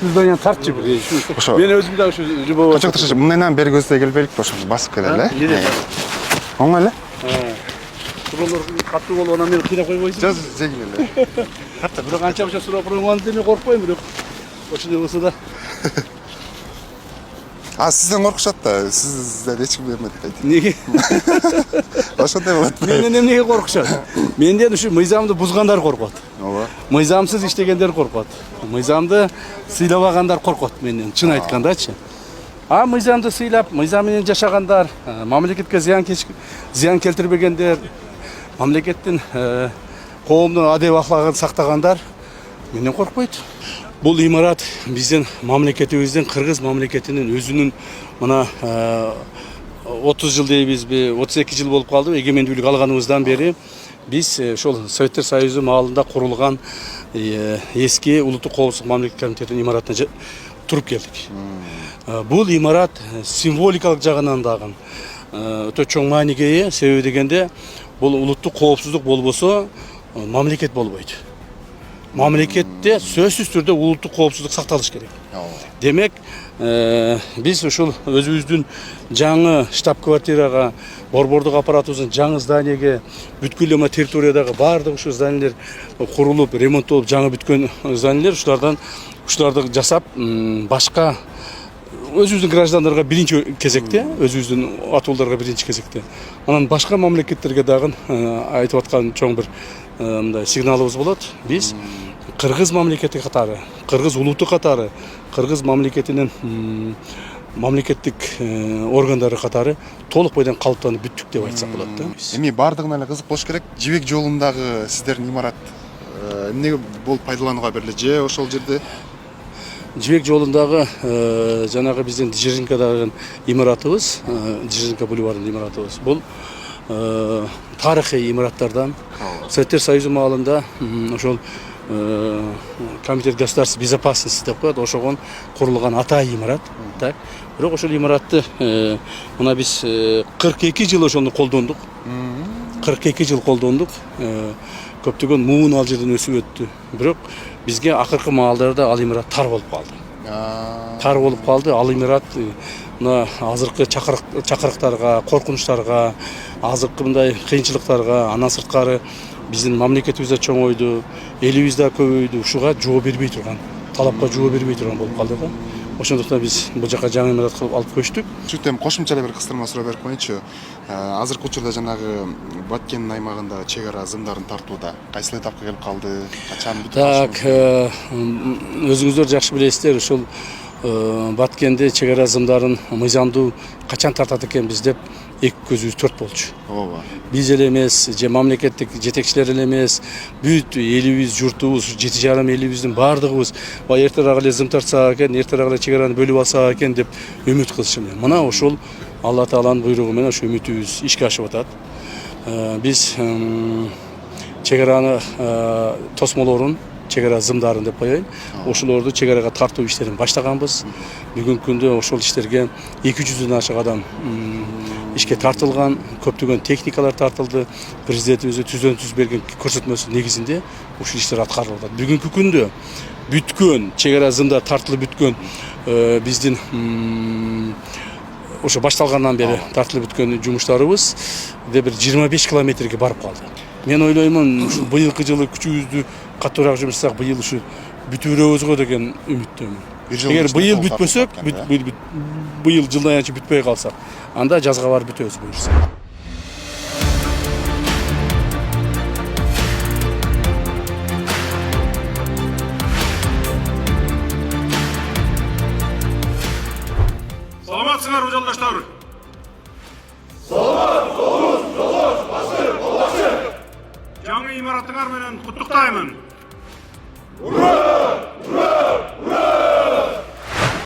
Sizden tartçı bir şey. Ben özüm de şu ribo. Kaçak taşı bundan beri gözde gelip boşum basıp gelele. Oң эле? Buralar katlı ol ona men kıyna koymayız. Жаз жеңил эле. Hatta bir kança bir şey sorup onu deme korkmayın bir. Oşunda olsa da. А сизден коркушат да. Сизден эч ким бермедик айт. Неге? Ошондой болот. Менден эмнеге коркушат? Менден ушу мыйзамды бузгандар коркот. Ооба. Мыйзамсыз иштегендер коркот. Мыйзамды сыйлабагандар коркот менден, чын айткандачы. А мыйзамды сыйлап, мыйзам менен жашагандар, мамлекетке зыян келтирбегендер, мамлекеттин коомдун адеп ахлагын сактагандар менден коркпойт. Бул имарат биздин мамлекетибиздин Кыргыз мамлекетинин өзүнүн мына 30 жыл дейбизби, 32 жыл болуп калды эгемендүүлүк алганыбыздан бери биз ошол Советтер Союзу маалында курулган эски улуттук коопсуздук мамлекеттик комитетинин имаратына туруп келдик. Бул имарат символикалык жагынан дагы өтө чоң мааниге ээ. Себеби дегенде бул улуттук коопсуздук болбосо мамлекет болбойт. Мамлекетте сөзсүз түрдө улуттук коопсуздук сакталыш керек. Демек, биз ушул өзүбүздүн жаңы штаб-квартирага, борбордук аппаратыбыздын жаңы зданиеге, бүткүл эле территориядагы баардык ушул зданиелер курулуп, ремонттолуп, жаңы бүткөн зданиелер ушуларды жасап, башка өзүбүздүн граждандарга биринчи кезекте, өзүбүздүн атуулдарга биринчи кезекте, анан башка мамлекеттерге дагы айтып аткан чоң бир мындай сигналыбыз болот. Биз Кыргыз мамлекети катары, Кыргыз улуту катары, Кыргыз мамлекетинин мамлекеттик органдары катары толук бойдон калыптанып бүттүк деп айтсак болот да. Эми бардыгына эле кызык болуш керек. Жибек жолундагы сиздердин имарат эмнеге болуп пайдаланууга бериле же ошол жерде? Жибек жолундагы жанагы биздин Дзержинкадагы имаратыбыз, Дзержинка бульварынын имаратыбыз. Бул тарыхый имараттардан Советтер Союзу маалында ошол комитет государственной безопасности деп коет, ошогон курулган атайын имарат. Так. Бирок ошол имаратты мына биз 42 жыл ошону колдондук. 42 жыл колдондук. Көптөгөн муун ал жерден өсүп өттү. Бирок бизге акыркы маалдарда ал имарат тар болуп калды. Тар болуп калды. Ал имарат мына азыркы чакырыктарга, коркунучтарга, азыркы мындай кыйынчылыктарга, андан сырткары биздин мамлекетибизде чоңойду, элибизде көбөйдү, ушуга жооп бербей турган, талапка жооп бербей турган болуп калды да. Ошондуктан биз бул жака жаңы имарат кылып алып көчтүк. Чүтем кошумча эле бир кыстырма суроо берип коеюнчу. Азыркы учурда жанагы Баткендин аймагында чек ара зымдарын тартууда кайсыл этапка келип калды? Качан бүтүп калышы? Так, өзүңүздөр жакшы билесиздер, ушул Баткенде чек ара зымдарын мыйзамдуу качан тартат экенбиз деп эки көзүбүз төрт болчу. Ооба. Биз эле эмес, же мамлекеттик жетекчилер эле эмес, бүт элибиз, журтубуз, 7,5 элибиздин баардыгыбыз эртерээк эле зым тартсак экен, эртерээк эле чек араны бөлүп алсак экен деп үмүт кылышым. Мына ошол Алла Тааланын буйругу менен ошо үмүтүбүз ишке ашып атат. Биз чек араны тосмолорун, чек ара зымдарын деп коеюн, ошолорду чек арага тартуу иштерин баштаганбыз. Бүгүнкү күндө ошол иштерге 200дөн ашык адам ишке тартылган, көптөгөн техникалар тартылды. Президентибиз түздөн түз берген көрсөтмөсү негизинде ушул иштер аткарылып атат. Бүгүнкү күндө бүткөн чек ара зымдар тартылып бүткөн биздин ошо башталгандан бери тартылып бүткөн жумуштарыбыз бир 25 километрге барып калды. Мен ойлоймун, ушул быйылкы жылы күчүбүздү катуураак жумшасак, быйыл ушу бүтүп беребизго деген үмүттөмүн. Эгер быйыл бүтпөсөк, быйыл жылдан янчы бүтпөй калсак, анда жазга барып бүтөбүз буюрса. Саламатсыңарбы жолдоштор? Саламат, жолдош, башкы, колбашы. Жаңы имараттыңар менен куттуктаймын. Ура!